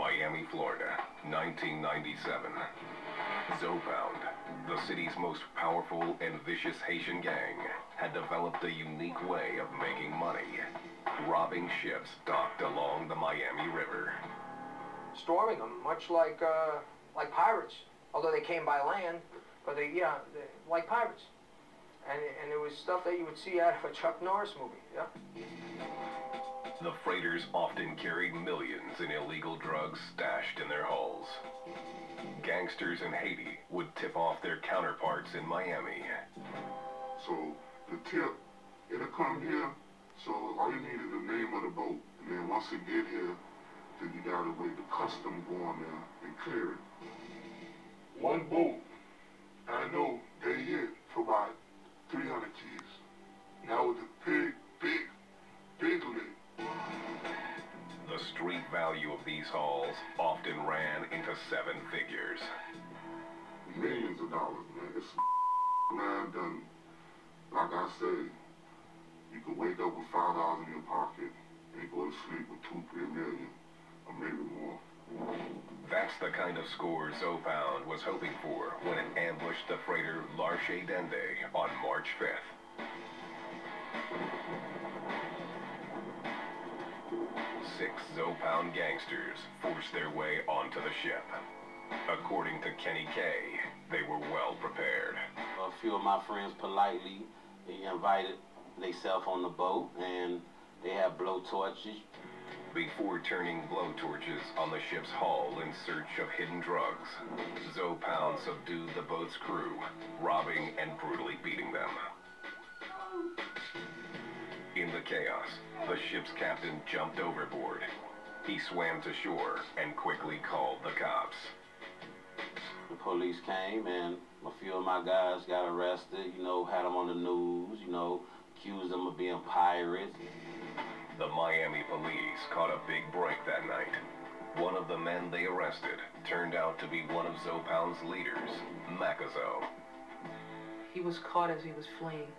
Miami, Florida, 1997. Zopound, the city's most powerful and vicious Haitian gang, had developed a unique way of making money, robbing ships docked along the Miami River. Storming them, much like pirates, although they came by land, but they like pirates. And it was stuff that you would see out of a Chuck Norris movie, yeah? The freighters often carried millions in illegal drugs stashed in their hulls. Gangsters in Haiti would tip off their counterparts in Miami. So the tip, it'll come here, so all you need is the name of the boat. And then once it get here, then you gotta wait the custom go on there and clear it. One boat, I know they hit for about 300 keys. That was a big lick. The street value of these hauls often ran into 7 figures. Millions of dollars, man. It's man done. Like I say, you could wake up with $5 in your pocket and go to sleep with 2-3 million, or maybe more. That's the kind of score Zopound was hoping for when it ambushed the freighter L'Arche Dende on March 5th. 6 Zopound gangsters forced their way onto the ship. According to Kenny Kay, they were well prepared. A few of my friends politely invited themselves on the boat, and they had blowtorches. Before turning blowtorches on the ship's hull in search of hidden drugs, Zopound subdued the boat's crew, robbing and brutally beating them. In the chaos, the ship's captain jumped overboard. He swam to shore and quickly called the cops. The police came and a few of my guys got arrested, had them on the news, accused them of being pirates. The Miami police caught a big break that night. One of the men they arrested turned out to be one of Zopound's leaders, Macazo. He was caught as he was fleeing.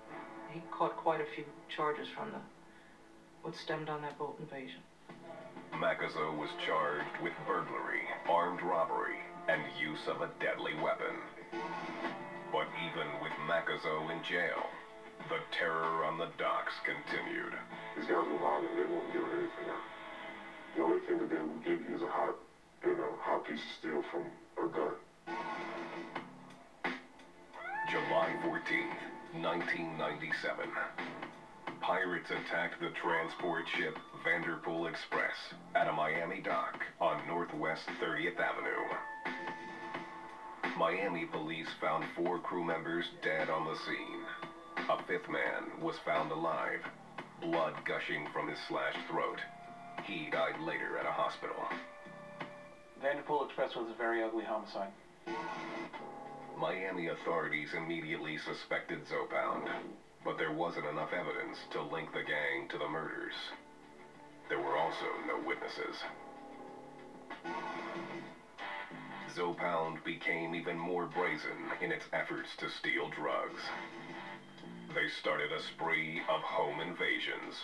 He caught quite a few charges from what stemmed on that boat invasion. Macazo was charged with burglary, armed robbery, and use of a deadly weapon. But even with Macazo in jail, the terror on the docks continued. These guys were violent, they won't give anything out. The only thing that they will give you is a hot piece of steel from a gun. July 14th, 1997. Pirates attacked the transport ship Vanderpool Express at a Miami dock on Northwest 30th Avenue. Miami police found 4 crew members dead on the scene. A 5th man was found alive, blood gushing from his slashed throat. He died later at a hospital. Vanderpool Express was a very ugly homicide. Miami authorities immediately suspected Zopound, but there wasn't enough evidence to link the gang to the murders. There were also no witnesses. Zopound became even more brazen in its efforts to steal drugs. They started a spree of home invasions.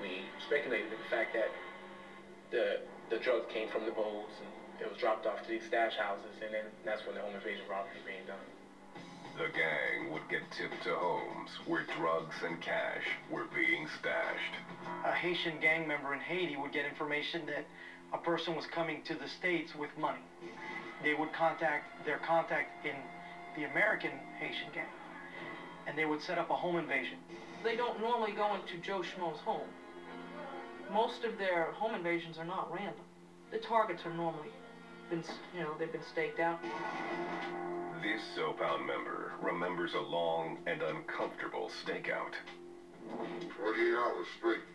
We speculated the fact that the drugs came from the boats and it was dropped off to these stash houses, and then that's when the home invasion robbery was being done. The gang would get tipped to homes where drugs and cash were being stashed. A Haitian gang member in Haiti would get information that a person was coming to the States with money. They would contact their contact in the American Haitian gang, and they would set up a home invasion. They don't normally go into Joe Schmo's home. Most of their home invasions are not random. The targets are normally they've been staked out. This Zopound member remembers a long and uncomfortable stakeout. 48 hours straight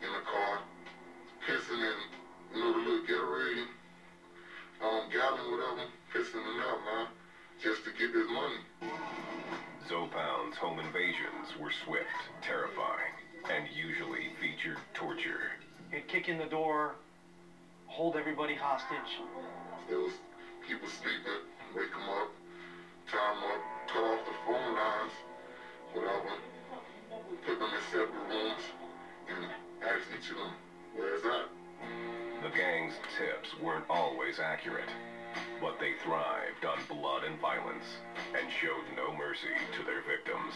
in the car, pissing in, the little Gatorade, gallon, whatever, pissing it out, man, just to get this money. Zopound's home invasions were swift, terrifying, and usually featured torture. He'd kick in the door, hold everybody hostage. There was people sleeping, wake them up, tie them up, cut off the phone lines, whatever, put them in separate rooms, and ask each of them, where's that? The gang's tips weren't always accurate, but they thrived on blood and violence and showed no mercy to their victims.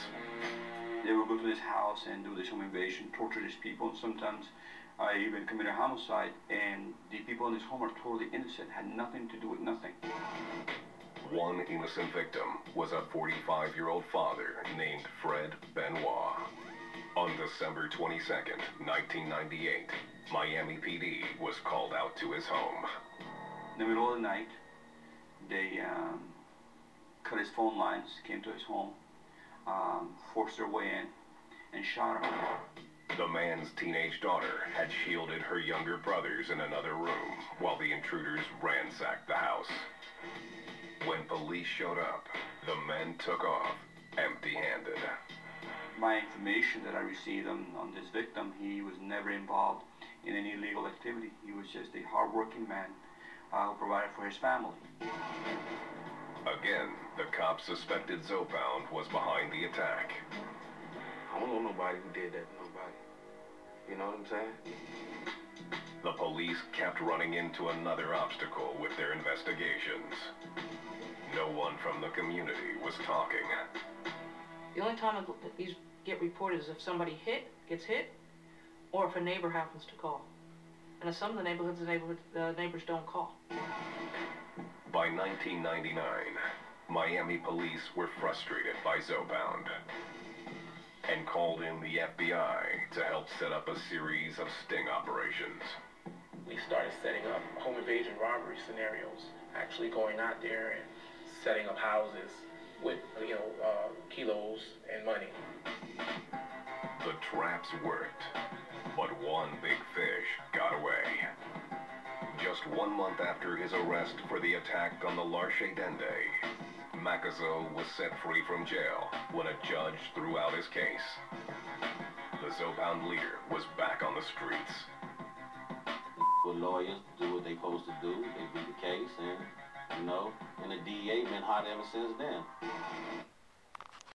They would go to this house and do this home invasion, torture these people, and sometimes even commit a homicide, and the people in this home are totally innocent, had nothing to do with nothing. One innocent victim was a 45-year-old father named Fred Benoit. On December 22nd, 1998, Miami PD was called out to his home. In the middle of the night, they cut his phone lines, came to his home, forced their way in, and shot him. The man's teenage daughter had shielded her younger brothers in another room while the intruders ransacked the house. When police showed up, the men took off empty-handed. My information that I received on this victim, he was never involved in any illegal activity. He was just a hard-working man who provided for his family. Again, the cops suspected Zopound was behind the attack. I don't know nobody who did that to nobody. You know what I'm saying? The police kept running into another obstacle with their investigations. No one from the community was talking. The only time these get reported is if somebody gets hit, or if a neighbor happens to call. And in some of the neighborhoods, the neighbors don't call. By 1999, Miami police were frustrated by Zopound and called in the FBI to help set up a series of sting operations. We started setting up home invasion robbery scenarios, actually going out there and setting up houses with, kilos and money. The traps worked, but one big fish got away. Just 1 month after his arrest for the attack on the Larche Dende, Macazo was set free from jail when a judge threw out his case. The Zopound leader was back on the streets. With lawyers do what they supposed to do, they beat the case, and the DEA been hot ever since then.